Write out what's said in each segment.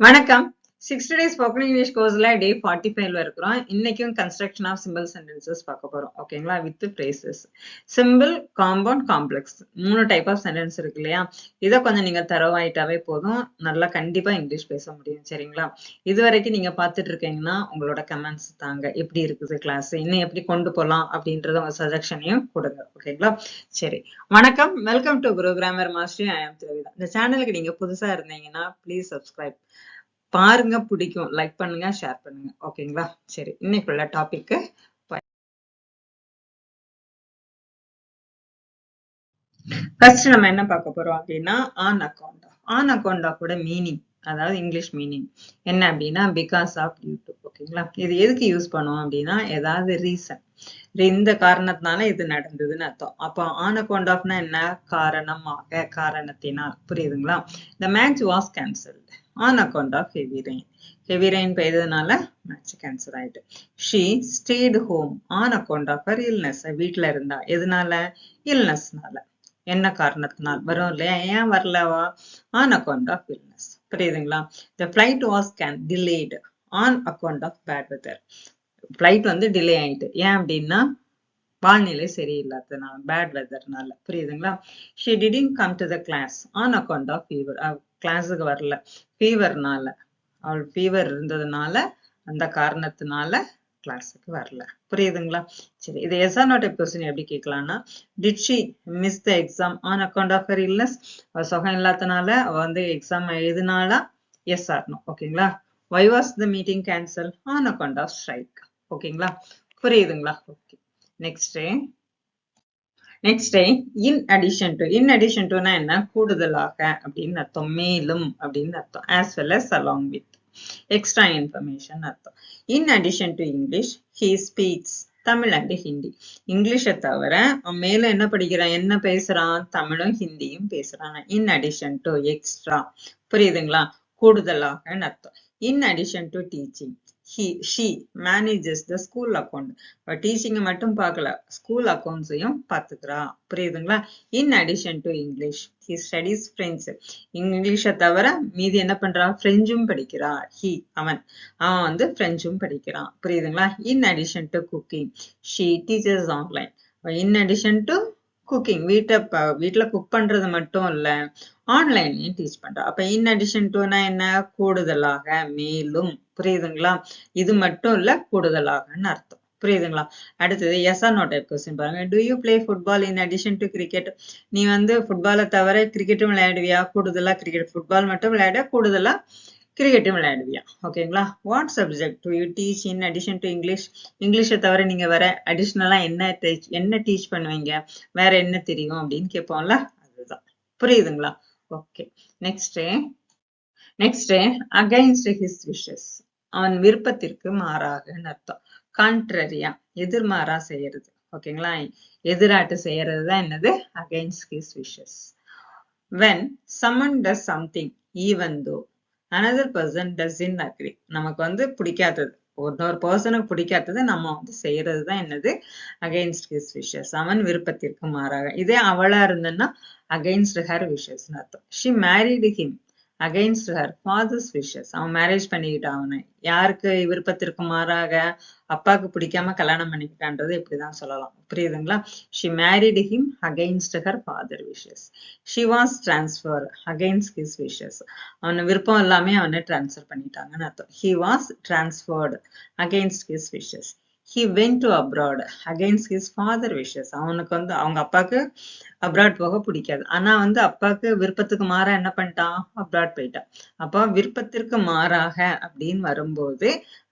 வணக்கம். 60 days spoken English courseல டே 45ல இருக்கிறோம். இன்னைக்கும் கன்ஸ்ட்ரக்ஷன் ஆஃப் சிம்பிள் சென்டென்சஸ் பார்க்க போறோம். ஓகேங்களா? With braces. Simple, compound, complex 3 type of sentence இருக்கு இல்லையா? இதை கொஞ்சம் நீங்க தரவாயிட்டாவே போதும். நல்லா கண்டிப்பா இங்கிலீஷ் பேச முடியும். சரிங்களா? இது வரைக்கும் நீங்க பார்த்துட்டு இருக்கீங்கன்னா உங்களோட கமெண்ட்ஸ் தாங்க. எப்படி இருக்குது கிளாஸ்? இன்னும் எப்படி கொண்டு போலாம் அப்படின்றத உங்க சஜஷனையும் கொடுங்க. ஓகேங்களா? சரி. வணக்கம். Welcome to Guru grammar master. I am Dravitha. இந்த சேனலுக்கு நீங்க புதுசா இருந்தீங்கன்னா ப்ளீஸ் சப்ஸ்கிரைப் பாருங்க, பிடிக்கும், லைக் பண்ணுங்க, ஷேர் பண்ணுங்க. ஓகேங்களா? சரி, இன்னைக்குள்ள டாபிக் ஃபர்ஸ்ட் நம்ம என்ன பார்க்க போறோம் அப்படின்னா on account. On account of meaning, அதாவது இங்கிலீஷ் மீனிங் என்ன அப்படின்னா பிகாஸ் ஆஃப் டியூ டு. ஓகேங்களா? இது எதுக்கு யூஸ் பண்ணுவோம் அப்படின்னா ஏதாவது ரீசன், இந்த காரணத்தினால இது நடந்ததுன்னு அர்த்தம். அப்போ ஆன் அக்கவுண்ட் ஆஃப்னா என்ன? காரணமாக, காரணத்தினால். புரியுதுங்களா? the match was cancelled on account of heavy rain. heavy rain பெய்ததுனால மேட்ச் கேன்சல் ஆயிட்டு. she stayed home on account of her illness. வீட்டுல இருந்தா எதனால? illnessனால. என்ன காரணத்தினால் வரும் இல்லையா? ஏன் வரலவா? on account of illness. புரியுதுங்களா? the flight was delayed on account of bad weather. flight வந்து டிலே ஆயிட்டு. ஏன் அப்படின்னா வானிலை சரியில்லாததுனால, பேட் வெதர்னால. புரியுதுங்களா? she didn't come to the class on account of fever. கிளாஸுக்கு வரல ஃபீவர்னால. அவள் ஃபீவர் இருந்ததுனால, அந்த காரணத்தினால கிளாஸுக்கு வரல. புரியுதுங்களா? சரி, இது yes or no type question எப்படி கேட்கலாம்னா, did she miss the exam on account of her illness? அவ சுகம் இல்லாதனால அவ வந்து எக்ஸாம் எழுதினாலா? Yes or no. ஓகேங்களா? why was the meeting cancelled? on account of strike. ஓகேங்களா? புரியுதுங்களா? Okay. Next in addition to. In addition டுனா என்ன? கூடுதலாக அப்படின்னு அர்த்தம். மேலும் அப்படின்னு அர்த்தம். as well as along with. Extra information அர்த்தம். In addition to English he speaks Tamil and Hindi. இங்கிலீஷை தவிர மேல என்ன படிக்கிறான், என்ன பேசுறான்? தமிழும் ஹிந்தியும் பேசுறான். இன் அடிஷன் டு, எக்ஸ்ட்ரா. புரியுதுங்களா? கூடுதலாக அர்த்தம். In addition to teaching she manages the school account. Teaching மட்டும் பார்க்கல, ஸ்கூல் அக்கௌண்ட்ஸையும் பார்த்துக்கிறா. புரியுதுங்களா? இன் addition to English he studies French. இங்கிலீஷை தவிர மீதி என்ன பண்றான்? பிரெஞ்சும் படிக்கிறா. அவன் வந்து பிரெஞ்சும் படிக்கிறான். புரியுதுங்களா? இன் addition to cooking she teaches online. In addition to cooking, வீட்டுல குக் பண்றது மட்டும் இல்ல, ஆன்லைன்லயும் டீச் பண்றா. அப்ப இன் அடிஷன் டுனா என்ன? கூடுதலாக, மேலும். புரியுதுங்களா? இது மட்டும் இல்ல, கூடுதலாகன்னு அர்த்தம். புரியுதுங்களா? அடுத்தது yes or no type question பாருங்க. Do you play football in addition to cricket? நீ வந்து ஃபுட்பாலை தவிர கிரிக்கெட்டும் விளையாடுவியா? கூடுதலா கிரிக்கெட், ஃபுட்பால் மட்டும் விளையாட கூடுதலா கிரிக்கெட்டும் விளையாடுவியா? ஓகேங்களா? What subject to you teach in addition to English? இங்கிலீஷை தவிர நீங்க வேற அடிஷ்னலா என்ன டீச் பண்ணுவீங்க? வேற என்ன தெரியும் அப்படின்னு கேட்போம்ல, அதுதான். புரியுதுங்களா? Okay. Next against his wishes. அவன் விருப்பத்திற்கு மாறாகன்னு அர்த்தம். கான்ட்ரரியா, எதிர்மாறா செய்யறது. ஓகேங்களா? எதிராட்டு செய்யறதுதான் என்னது? Against his wishes. when someone does something even though another person doesn't agree. நமக்கு வந்து பிடிக்காதது, ஒரு பர்சனுக்கு பிடிக்காதது நம்ம வந்து செய்யறதுதான் என்னது? Against his wishes. அவன் விருப்பத்திற்கு மாறாக. இதே அவளா இருந்தன்னா அகைன்ஸ்ட் ஹர் விஷஸ் அர்த்தம். she married him against her father's wishes. அவன் மேரேஜ் பண்ணிக்கிட்டான் அவனை. யாருக்கு விருப்பத்திற்கு மாறாக? அப்பாவுக்கு பிடிக்காம கல்யாணம் பண்ணிக்கிட்டான்றது இப்படிதான் சொல்லலாம். புரியுதுங்களா? she married him against her father wishes. she was transferred against his wishes. அவன விருப்பம் எல்லாமே அவனை டிரான்ஸ்ஃபர் பண்ணிட்டாங்கன்னு அர்த்தம். he was transferred against his wishes. he went to abroad against his father wishes. அவனுக்கு வந்து அவங்க அப்பாவுக்கு அப்ராட் போக பிடிக்காது. ஆனா வந்து அப்பாவுக்கு விருப்பத்துக்கு மாறா என்ன பண்ணிட்டான்? அப்ராட் போயிட்டான். அப்போ விருப்பத்திற்கு மாறாக அப்படின்னு வரும்போது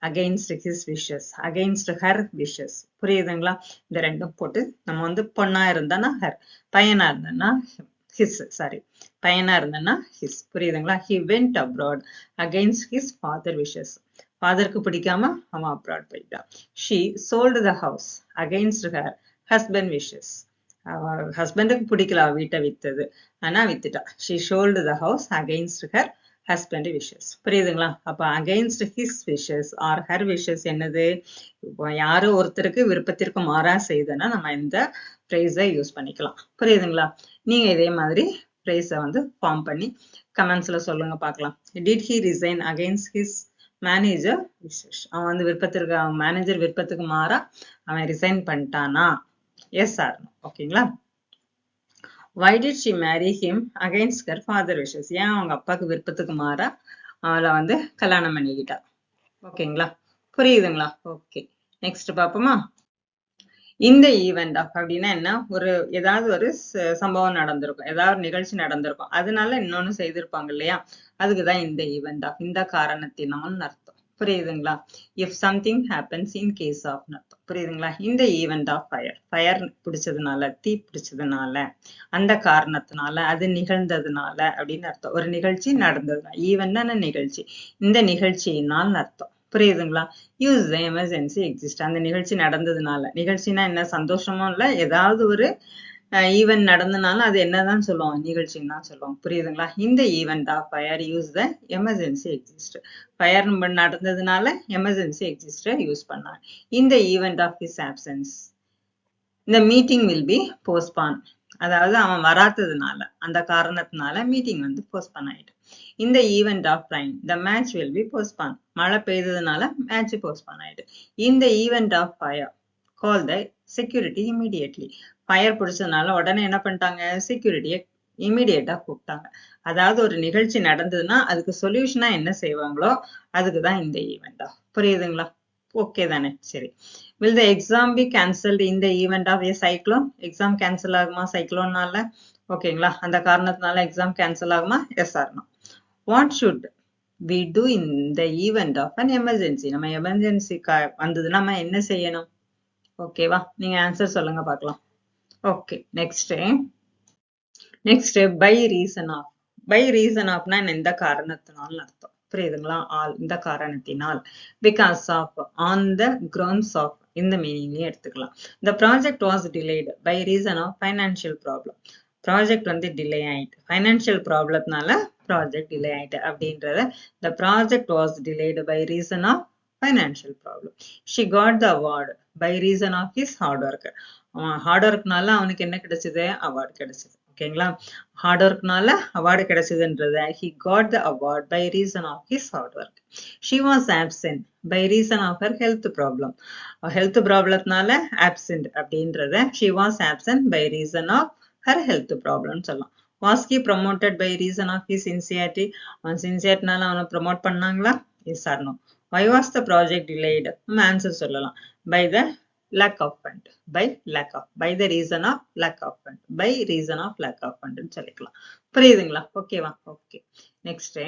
against his wishes, against her wishes. புரியுதுங்களா? இந்த ரெண்டும் போட்டு நம்ம வந்து பொண்ணா இருந்தானா ஹர், பையனா இருந்தனா ஹிஸ். சாரி, பையனா இருந்தனா ஹிஸ். புரியுதுங்களா? he went abroad against his father wishes. ஃபாதருக்கு பிடிக்காம அவன் அப்ராட் போயிட்டான். she sold the house against her husband wishes. ஹஸ்பண்டுக்கு பிடிக்கல வீட்டை வித்தது, ஆனா வித்துட்டா. she sold the house against her husband wishes. புரியுதுங்களா? அப்ப against his wishes or her wishes என்னது? இப்போ யாரோ ஒருத்தருக்கு விருப்பத்திற்கு மாறா செய்தனா நம்ம இந்த ஃப்ரேஸை யூஸ் பண்ணிக்கலாம். புரியுதுங்களா? நீங்க இதே மாதிரி ஃப்ரேஸை வந்து ஃபார்ம் பண்ணி கமெண்ட்ஸ்ல சொல்லுங்க பார்க்கலாம். Did he resign against his manager wishes? அவன் வந்து விருப்பத்திற்கு அவன் மேனேஜர் விருப்பத்துக்கு மாறா அவன் ரிசைன் பண்ணிட்டானா? Yes or no. ஓகேங்களா? Why did she marry him against her father wishes? ஏன் அவங்க அப்பாக்கு விருப்பத்துக்கு மாறா அவளை வந்து கல்யாணம் பண்ணிக்கிட்டா? ஓகேங்களா? புரியுதுங்களா? ஓகே, நெக்ஸ்ட் பாப்போமா? இந்த ஈவெண்ட் ஆஃப் அப்படின்னா என்ன, ஒரு ஏதாவது ஒரு சம்பவம் நடந்திருக்கும், ஏதாவது நிகழ்ச்சி நடந்திருக்கும், அதனால இன்னொன்னு செய்திருப்பாங்க இல்லையா, அதுக்குதான் இந்த ஈவெண்ட் ஆஃப், இந்த காரணத்தினால் அர்த்தம். புரியுதுங்களா? If something happens in case of அர்த்தம். புரியுதுங்களா? இந்த ஈவெண்ட் ஆஃப் ஃபயர், ஃபயர் பிடிச்சதுனால, தீ பிடிச்சதுனால, அந்த காரணத்தினால, அது நிகழ்ந்ததுனால அப்படின்னு அர்த்தம். ஒரு நிகழ்ச்சி நடந்ததுனால, ஈவெண்ட்னா நிகழ்ச்சி, இந்த நிகழ்ச்சியினால் அர்த்தம். புரியுதுங்களா? யூஸ் த எமர்ஜென்சி எக்ஸிஸ்ட், அந்த நிகழ்ச்சி நடந்ததுனால, நிகழ்ச்சினா என்ன, சந்தோஷமும் இல்ல, ஏதாவது ஒரு ஈவெண்ட் நடந்தனால அது என்னதான் சொல்லுவோம், நிகழ்ச்சின்னு தான் சொல்லுவோம். புரியுதுங்களா? இந்த event of fire use the emergency exist, fire நடந்ததுனால எமர்ஜென்சி எக்ஸிஸ்ட யூஸ் பண்ணாங்க. இந்த ஈவெண்ட் ஆஃப் ஹிஸ் ஆப்சன்ஸ், இந்த மீட்டிங் வில் பி போஸ்ட்பான், அதாவது அவன் வராததுனால, அந்த காரணத்தினால மீட்டிங் வந்து போஸ்ட்பான் ஆயிட்டு. இந்த event of rain, the match will be postponed, மழை பெய்ததுனால மேட்ச் போஸ்ட்பான் ஆயிட்டு. இந்த event of fire, call the security immediately, fire பிடிச்சதுனால உடனே என்ன பண்ணிட்டாங்க, செக்யூரிட்டியை இமீடியட்டா கூப்பிட்டாங்க. அதாவது ஒரு நிகழ்ச்சி நடந்ததுன்னா அதுக்கு சொல்யூஷனா என்ன செய்வாங்களோ அதுக்குதான் இந்த ஈவெண்ட் ஆஃப். புரியுதுங்களா? ஓகே தானே? சரி. will the exam be cancelled in the event of a cyclone? Exam cancel ஆகுமா சைக்ளோன்னால? ஓகேங்களா? அந்த காரணத்தினால எக்ஸாம் கேன்சல் ஆகுமா? Yes or no. What should we do in the event of an emergency? நம்ம எமர்ஜென்சி வந்ததுன்னா நம்ம என்ன செய்யணும்? ஓகேவா? நீங்க ஆன்சர் சொல்லுங்க பார்க்கலாம். Okay, next by reason of. By reason ஆஃப்னா எந்த காரணத்தினால் அர்த்தம். புரியுதுங்களா? ஆல், இந்த காரணத்தினால். Because of, on the grounds of, இந்த மீனிங்லயே எடுத்துக்கலாம். the project was delayed by reason of financial problem. Project வந்து டிலே ஆயிட்டு, ஃபைனான்சியல் ப்ராப்ளத்தினால ப்ராஜெக்ட் டிலே ஆயிட்டு அப்படின்றத, the project was delayed by reason of financial problem. she got the award by reason of his hard work. அவன் hard ஒர்க்னால அவனுக்கு என்ன கிடைச்சது, award கிடைச்சது. ஓகேங்களா? ஹார்ட் ஒர்க்னால அவார்டு கிடைச்சதுன்றத, he got the award by reason of his hard work. she was absent by reason of her health problem. Health ப்ராப்ளத்தினால absent அப்படின்றத, she was absent by reason of her health problem சொல்லலாம். was he promoted by reason of his sincerity? அவன் சின்சியர்னால அவனை promote பண்ணாங்களா? yes or no. why was the project delayed? நம்ம answer சொல்லலாம். by the lack of fund, by the reason of lack of fund, by reason of lack of fund சொல்லிக்கலாம். புரியுதுங்களா? ஓகேவா? Okay, next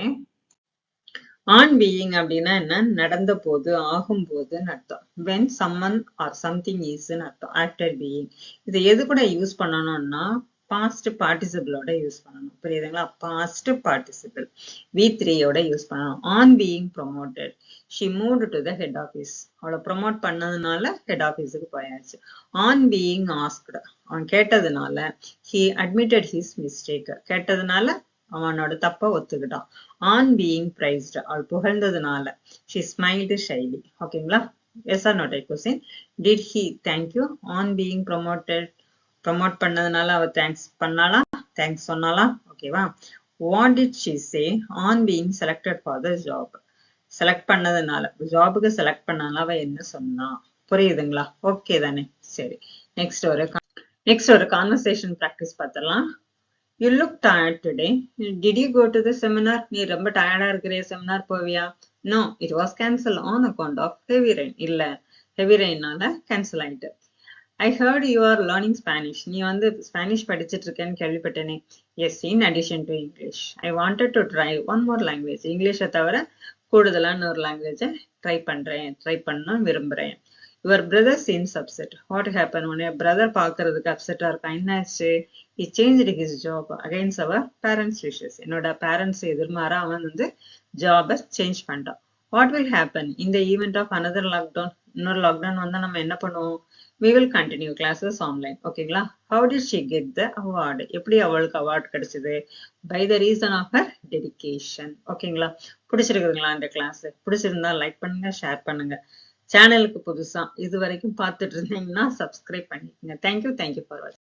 on being அப்படின்னா என்ன, நடந்த போது, ஆகும் போதுன்னு அர்த்தம். when someone or something is அர்த்தம். after being, இது எது கூட யூஸ் பண்ணணும்னா பாஸ்ட் பார்ட்டிசிபிளோட யூஸ் பண்ணணும். புரியுதுங்களா? பாஸ்ட் பார்ட்டிசிபிள் V3 யோட யூஸ் பண்ணணும். On being promoted, she moved to the head office. அவளை ப்ரொமோட் பண்ணதுனால ஹெட் ஆபீஸுக்கு போயாச்சு. ஆன் பீயிங் ஆஸ்க்டு, அவன் கேட்டதுனால he admitted his mistake, கேட்டதுனால அவனோட தப்ப ஒத்துக்கிட்டான். ஆன் பீயிங் பிரைஸ்ட், அவள் புகழ்ந்ததுனால she smiled shyly. ஓகேங்களா? Yes or no type question. did he thank you on being promoted? Promote பண்ணதுனால அவ தேங்க்ஸ் பண்ணாளா, தேங்க்ஸ் சொன்னாலா? ஓகேவா? what did she say on being selected for the job? Select பண்ணதுனால, ஜாபுக்கு select பண்ணால அவ என்ன சொன்னா? புரியுதுங்களா? ஓகே தானே? சரி, நெக்ஸ்ட் ஒரு கான்வர்சேஷன் பிராக்டிஸ் பார்த்துடலாம். you look tired today. did you go to the seminar? நீ ரொம்ப டயர்டா இருக்கிற, செமினார் போவியா? no, it was cancelled on account of heavy rain. இல்ல, heavy rainனால கேன்சல் ஆயிட்டு. I heard you are learning Spanish. நீ வந்து ஸ்பானிஷ் படிச்சிட்டு இருக்கேன்னு கேள்விப்பட்டேனே. yes, in addition to English. I wanted to try one more language. இங்கிலீஷை தவிர கூடுதலான ஒரு லாங்குவேஜை ட்ரை பண்ணணும் விரும்புறேன். your brother seems upset. what happened? உன்னை பிரதர் பார்க்கறதுக்கு அப்செட்டா இருக்கான், என்னாச்சு? he changed his job against our parents wishes. என்னோட பேரண்ட்ஸ் எதிர்மாறா அவன் வந்து ஜாபை சேஞ்ச் பண்ணிட்டான். what will happen in the event of another lockdown? இன்னொரு லாக்டவுன் வந்தா நம்ம என்ன பண்ணுவோம்? we will continue classes online. ஓகேங்களா? how did she get the award? எப்படி அவளுக்கு அவார்ட் கிடைச்சது? by the reason of her dedication. ஓகேங்களா? பிடிச்சிருக்குதுங்களா இந்த கிளாஸ்? பிடிச்சிருந்தா லைக் பண்ணுங்க, ஷேர் பண்ணுங்க. சேனலுக்கு புதுசா இது வரைக்கும் பார்த்துட்டு இருந்தீங்கன்னா சப்ஸ்கிரைப் பண்ணிக்கோங்க. தேங்க்யூ ஃபார் வாட்சிங்.